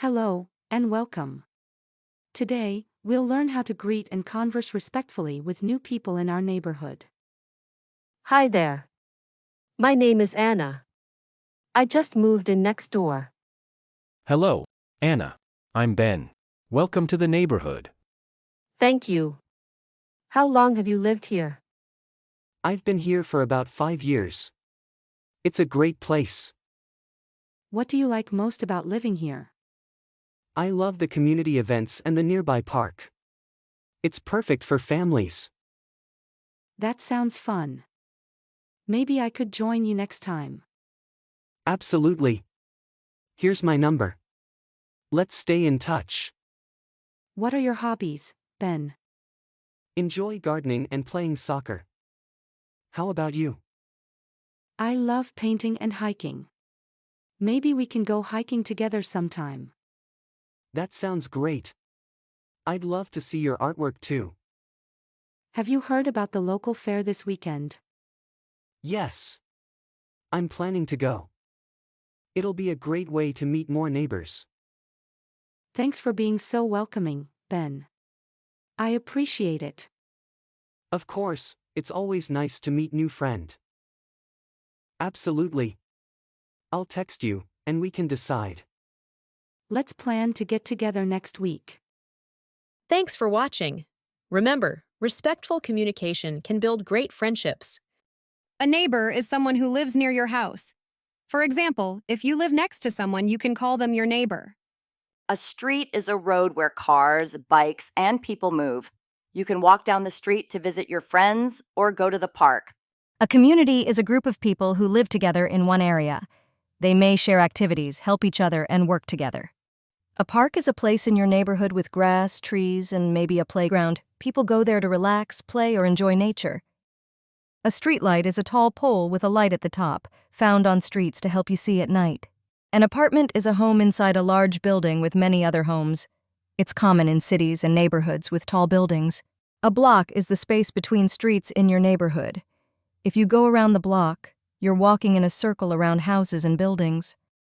Hello, and welcome. Today, we'll learn how to greet and converse respectfully with new people in our neighborhood. Hi there. My name is Anna. I just moved in next door. Hello, Anna. I'm Ben. Welcome to the neighborhood. Thank you. How long have you lived here? I've been here for about 5 years. It's a great place. What do you like most about living here? I love the community events and the nearby park. It's perfect for families. That sounds fun. Maybe I could join you next time. Absolutely. Here's my number. Let's stay in touch. What are your hobbies, Ben? Enjoy gardening and playing soccer. How about you? I love painting and hiking. Maybe we can go hiking together sometime. That sounds great. I'd love to see your artwork too. Have you heard about the local fair this weekend? Yes. I'm planning to go. It'll be a great way to meet more neighbors. Thanks for being so welcoming, Ben. I appreciate it. Of course, it's always nice to meet new friend. Absolutely. I'll text you, and we can decide. Let's plan to get together next week. Thanks for watching. Remember, respectful communication can build great friendships. A neighbor is someone who lives near your house. For example, if you live next to someone, you can call them your neighbor. A street is a road where cars, bikes, and people move. You can walk down the street to visit your friends or go to the park. A community is a group of people who live together in one area. They may share activities, help each other, and work together. A park is a place in your neighborhood with grass, trees, and maybe a playground. People go there to relax, play, or enjoy nature. A streetlight is a tall pole with a light at the top, found on streets to help you see at night. An apartment is a home inside a large building with many other homes. It's common in cities and neighborhoods with tall buildings. A block is the space between streets in your neighborhood. If you go around the block, you're walking in a circle around houses and buildings.